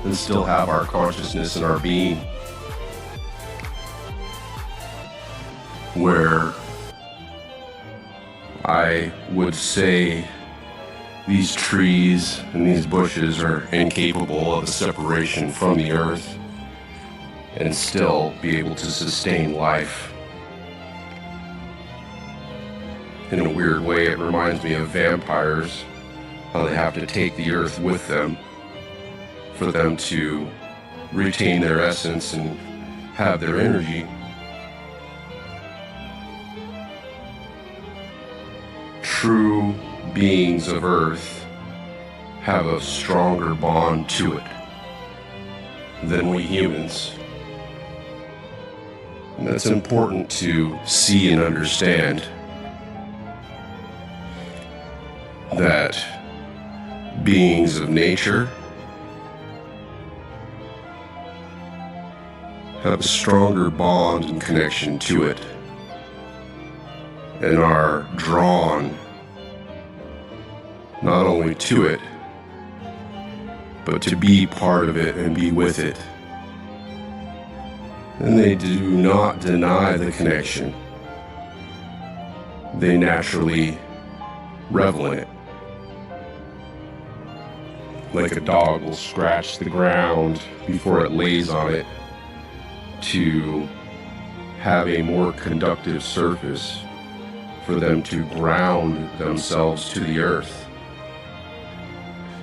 and still have our consciousness and our being. Where I would say these trees and these bushes are incapable of a separation from the earth and still be able to sustain life. In a weird way, it reminds me of vampires, how they have to take the earth with them for them to retain their essence and have their energy. True beings of earth have a stronger bond to it than we humans. And that's important to see and understand, that beings of nature have a stronger bond and connection to it and are drawn not only to it, but to be part of it and be with it. And they do not deny the connection. They naturally revel in it. Like a dog will scratch the ground before it lays on it to have a more conductive surface for them to ground themselves to the earth.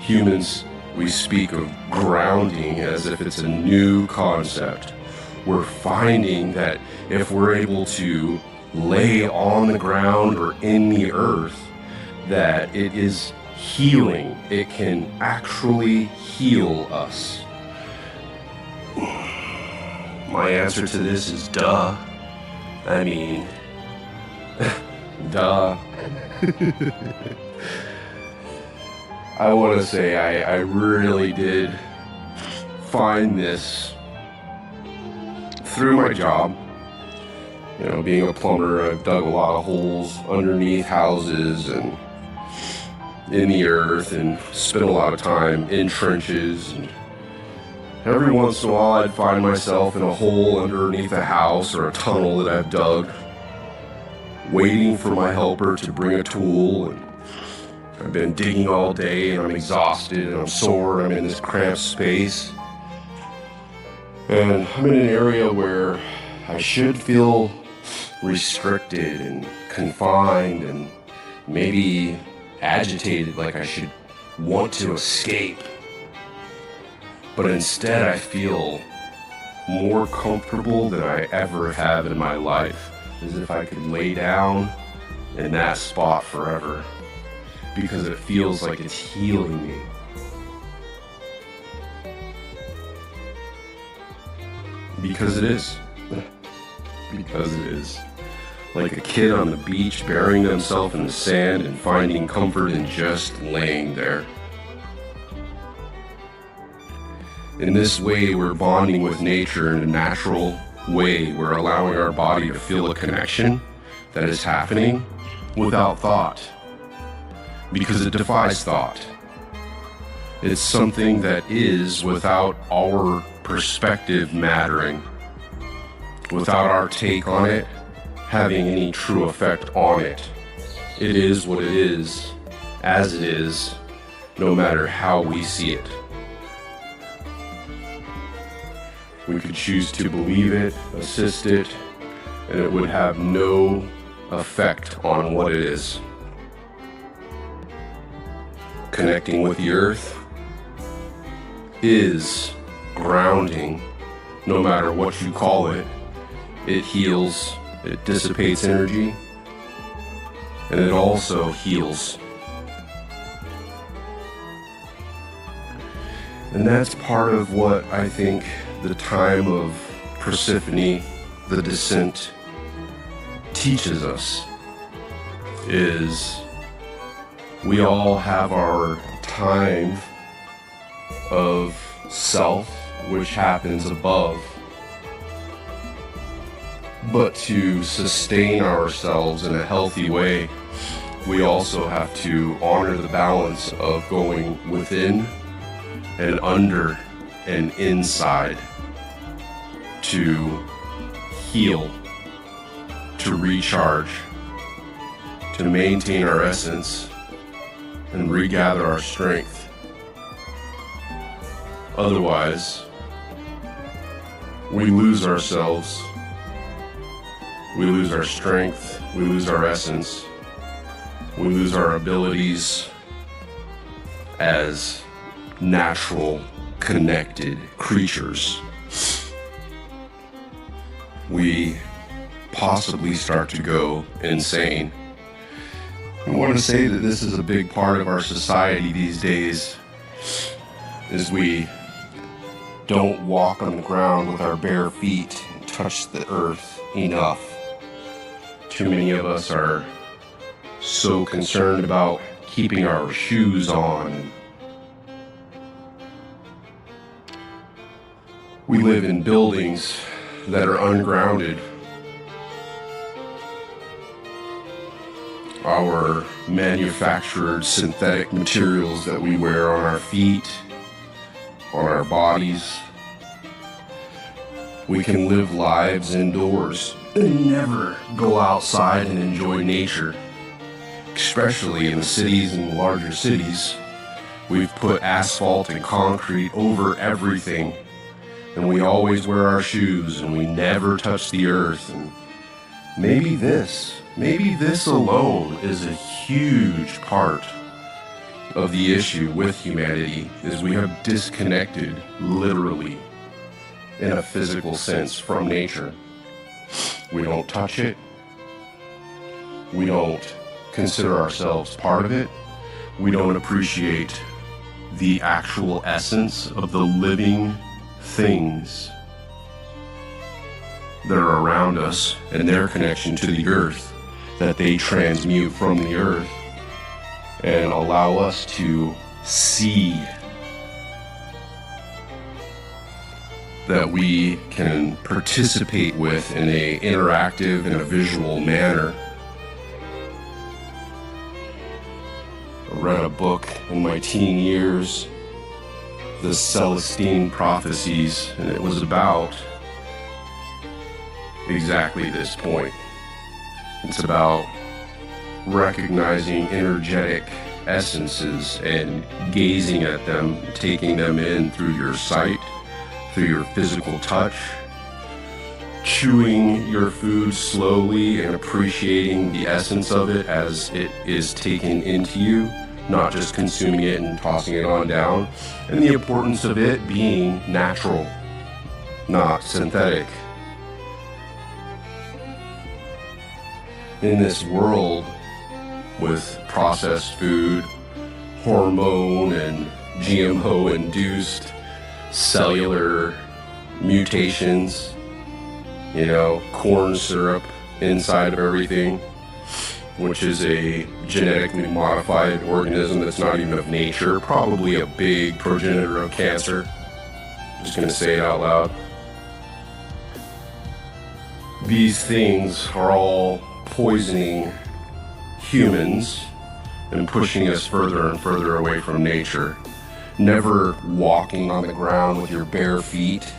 Humans, we speak of grounding as if it's a new concept. We're finding that if we're able to lay on the ground or in the earth, that it is healing. It can actually heal us. My answer to this is duh. I mean, duh. I want to say I really did find this through my job. You know, being a plumber, I've dug a lot of holes underneath houses and in the earth and spent a lot of time in trenches. And every once in a while I'd find myself in a hole underneath a house or a tunnel that I've dug, waiting for my helper to bring a tool. And I've been digging all day and I'm exhausted and I'm sore. I'm in this cramped space. And I'm in an area where I should feel restricted and confined and maybe agitated, like I should want to escape. But instead I feel more comfortable than I ever have in my life, as if I could lay down in that spot forever, because it feels like it's healing me. Because it is. Because it is. Like a kid on the beach burying themselves in the sand and finding comfort in just laying there. In this way, we're bonding with nature in a natural way. We're allowing our body to feel a connection that is happening without thought, because it defies thought. It's something that is without our perspective mattering, without our take on it having any true effect on it. It is what it is, as it is, no matter how we see it. We could choose to believe it, assist it, and it would have no effect on what it is. Connecting with the earth is grounding, no matter what you call it. It heals, it dissipates energy, and it also heals. And that's part of what I think the time of Persephone, the descent, teaches us, is we all have our time of self, which happens above. But to sustain ourselves in a healthy way, we also have to honor the balance of going within and under and inside to heal, to recharge, to maintain our essence and regather our strength. Otherwise, we lose ourselves, we lose our strength, we lose our essence, we lose our abilities as natural, connected creatures. We possibly start to go insane. I want to say that this is a big part of our society these days, is we don't walk on the ground with our bare feet and touch the earth enough. Too many of us are so concerned about keeping our shoes on. We live in buildings that are ungrounded. Our manufactured synthetic materials that we wear on our feet, on our bodies. We can live lives indoors and never go outside and enjoy nature. Especially in the cities and larger cities, we've put asphalt and concrete over everything, and we always wear our shoes and we never touch the earth. And maybe this alone is a huge part of the issue with humanity, is we have disconnected literally in a physical sense from nature. We don't touch it. We don't consider ourselves part of it. We don't appreciate the actual essence of the living things that are around us and their connection to the earth, that they transmute from the earth and allow us to see that we can participate with in a interactive and a visual manner. I read a book in my teen years, The Celestine Prophecies, and it was about exactly this point. It's about recognizing energetic essences and gazing at them, taking them in through your sight, through your physical touch, chewing your food slowly and appreciating the essence of it as it is taken into you, not just consuming it and tossing it on down, and the importance of it being natural, not synthetic. In this world with processed food, hormone and GMO-induced cellular mutations, corn syrup inside of everything, which is a genetically modified organism that's not even of nature, probably a big progenitor of cancer. I'm just going to say it out loud. These things are all poisoning humans and pushing us further and further away from nature. Never walking on the ground with your bare feet.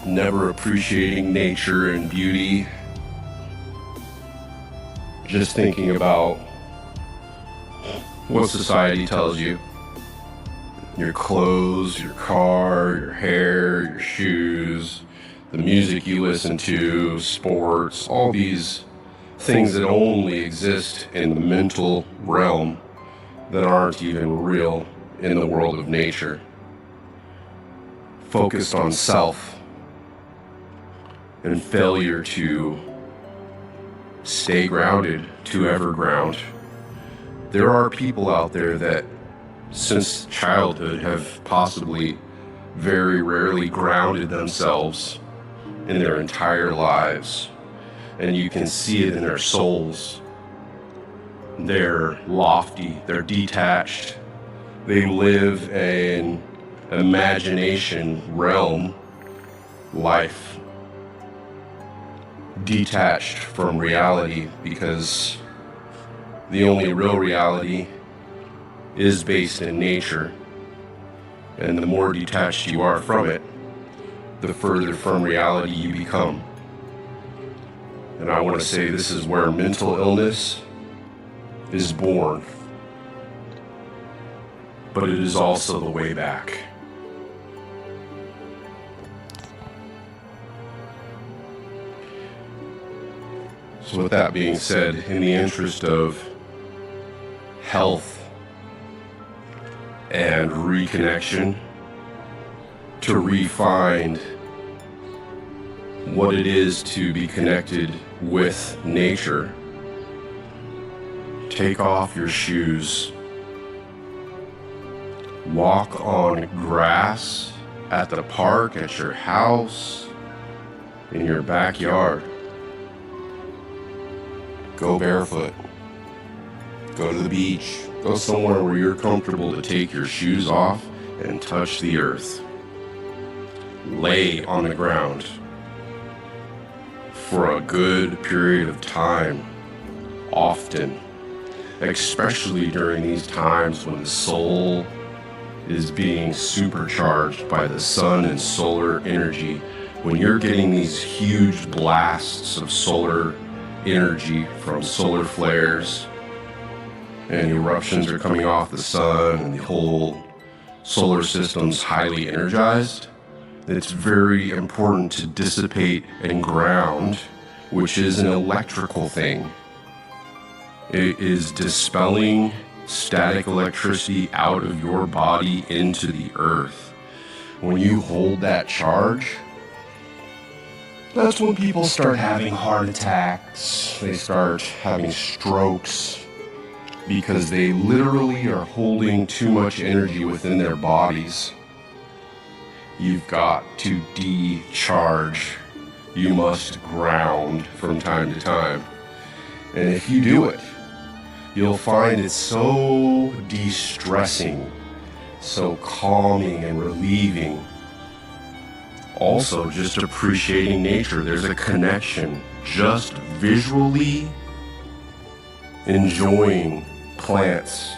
Never appreciating nature and beauty. Just thinking about what society tells you. Your clothes, your car, your hair, your shoes, the music you listen to, sports, all these things that only exist in the mental realm that aren't even real in the world of nature. Focused on self and failure to stay grounded, to ever ground. There are people out there that since childhood have possibly very rarely grounded themselves in their entire lives, and you can see it in their souls. They're lofty, they're detached, they live an imagination realm life, detached from reality, because the only real reality is based in nature. And the more detached you are from it, the further from reality you become. And I want to say this is where mental illness is born. But it is also the way back. So with that being said, in the interest of health and reconnection, to re-find what it is to be connected with nature, take off your shoes, walk on grass at the park, at your house, in your backyard. Go barefoot. Go to the beach. Go somewhere where you're comfortable to take your shoes off and touch the earth. Lay on the ground for a good period of time, often, especially during these times when the soul is being supercharged by the sun and solar energy. When you're getting these huge blasts of solar energy from solar flares and eruptions are coming off the sun and the whole solar system's highly energized, it's very important to dissipate and ground, which is an electrical thing. It is dispelling static electricity out of your body into the earth. When you hold that charge, that's when people start having heart attacks. They start having strokes because they literally are holding too much energy within their bodies. You've got to decharge. You must ground from time to time. And if you do it, you'll find it so de-stressing, so calming and relieving. Also, just appreciating nature. There's a connection. Just visually enjoying plants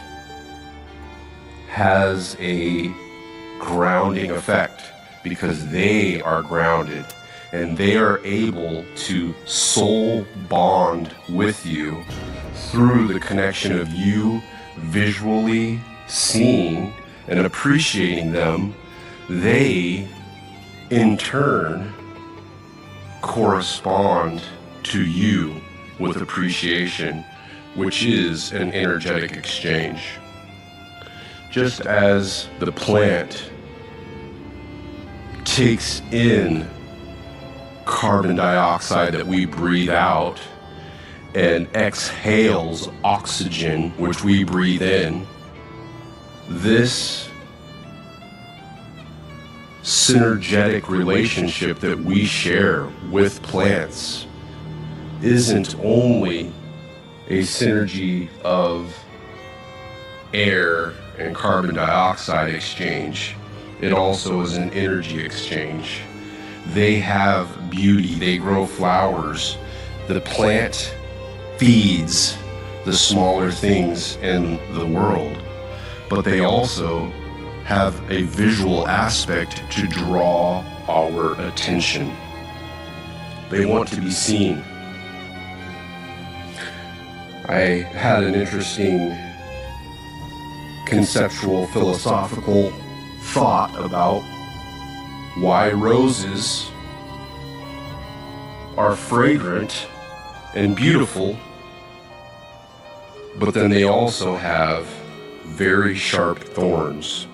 has a grounding effect because they are grounded and they are able to soul bond with you through the connection of you visually seeing and appreciating them. They in turn correspond to you with appreciation, which is an energetic exchange. Just as the plant takes in carbon dioxide that we breathe out and exhales oxygen, which we breathe in, this synergetic relationship that we share with plants isn't only a synergy of air and carbon dioxide exchange, it also is an energy exchange. They have beauty, they grow flowers. The plant feeds the smaller things in the world, but they also have a visual aspect to draw our attention. They want to be seen. I had an interesting conceptual philosophical thought about why roses are fragrant and beautiful, but then they also have very sharp thorns.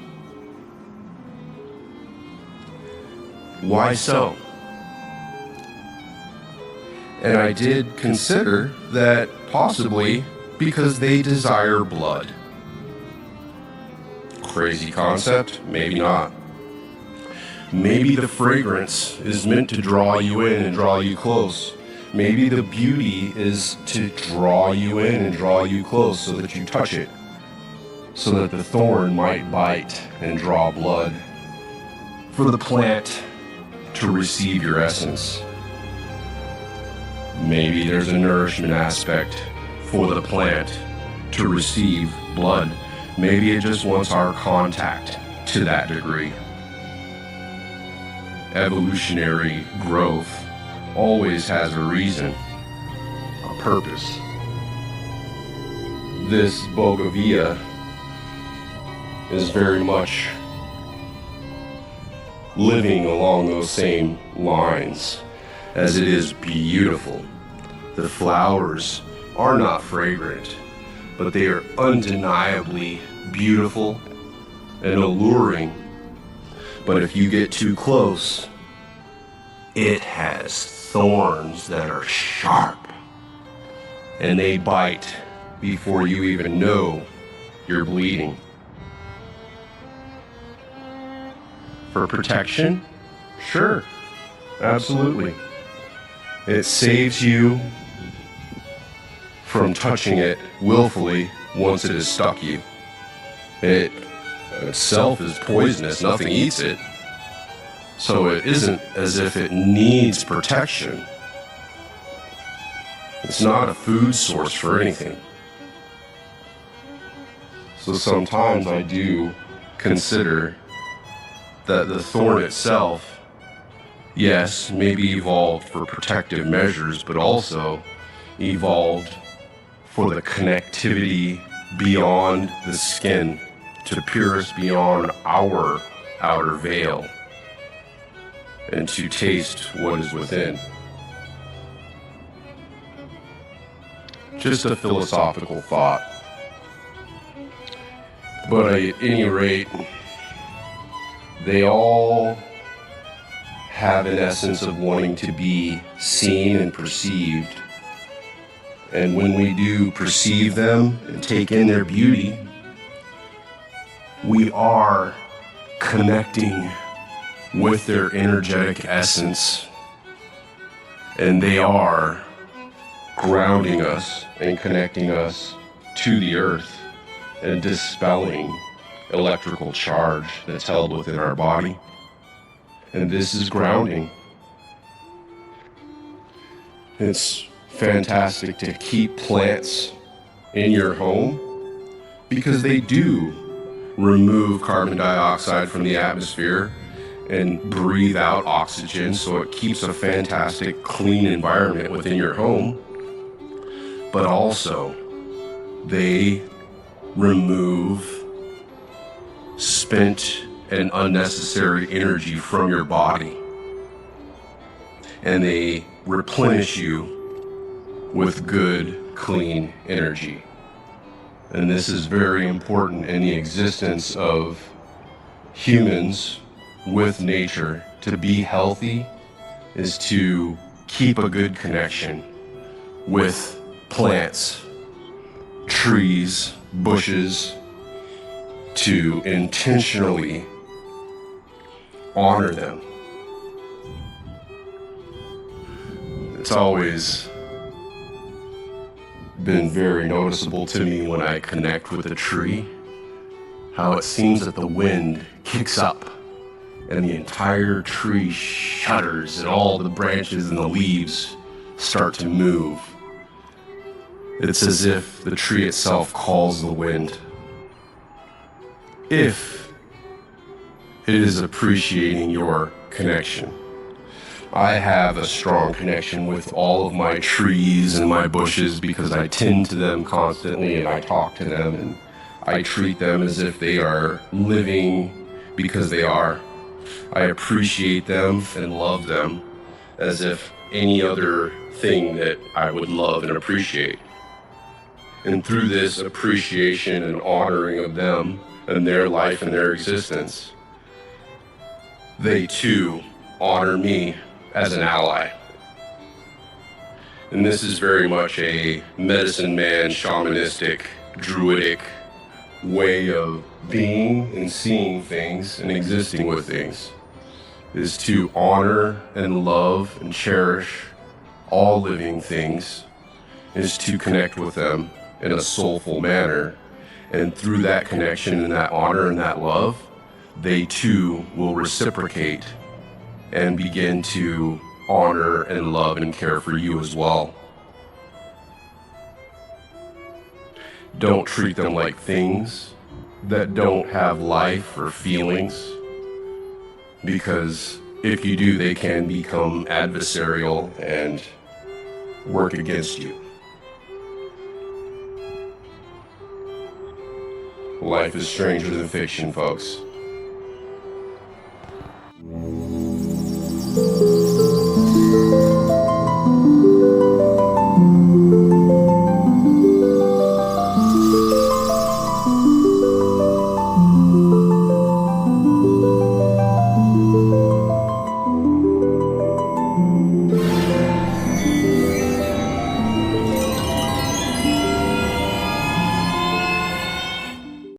Why so? And I did consider that possibly because they desire blood. Crazy concept? Maybe not. Maybe the fragrance is meant to draw you in and draw you close. Maybe the beauty is to draw you in and draw you close so that you touch it, so that the thorn might bite and draw blood for the plant to receive your essence. Maybe there's a nourishment aspect for the plant to receive blood. Maybe it just wants our contact. to that degree. Evolutionary growth always has a reason, a purpose. This bougainvillea is very much living along those same lines, as it is beautiful. The flowers are not fragrant, but they are undeniably beautiful and alluring. But if you get too close, it has thorns that are sharp, and they bite before you even know you're bleeding. For protection? Sure, absolutely. It saves you from touching it willfully once it has stuck you. It itself is poisonous, nothing eats it. So it isn't as if it needs protection. It's not a food source for anything. So sometimes I do consider that the thorn itself, yes, maybe evolved for protective measures, but also evolved for the connectivity beyond the skin, to pierce beyond our outer veil, and to taste what is within. Just a philosophical thought. But at any rate, they all have an essence of wanting to be seen and perceived. And when we do perceive them and take in their beauty, we are connecting with their energetic essence, and they are grounding us and connecting us to the earth and dispelling electrical charge that's held within our body. And this is grounding. It's fantastic to keep plants in your home because they do remove carbon dioxide from the atmosphere and breathe out oxygen, so it keeps a fantastic clean environment within your home. But also, they remove spent and unnecessary energy from your body, and they replenish you with good, clean energy. And this is very important in the existence of humans with nature. To be healthy is to keep a good connection with plants, trees, bushes, to intentionally honor them. It's always been very noticeable to me when I connect with a tree, how it seems that the wind kicks up and the entire tree shudders and all the branches and the leaves start to move. It's as if the tree itself calls the wind. If it is appreciating your connection. I have a strong connection with all of my trees and my bushes because I tend to them constantly and I talk to them and I treat them as if they are living because they are. I appreciate them and love them as if any other thing that I would love and appreciate. And through this appreciation and honoring of them and their life and their existence, they too honor me as an ally. And this is very much a medicine man, shamanistic, druidic way of being and seeing things and existing with things, is to honor and love and cherish all living things, is to connect with them in a soulful manner. And through that connection and that honor and that love, they too will reciprocate and begin to honor and love and care for you as well. Don't treat them like things, that don't have life or feelings, because if you do, they can become adversarial and work against you. Life is stranger than fiction, folks.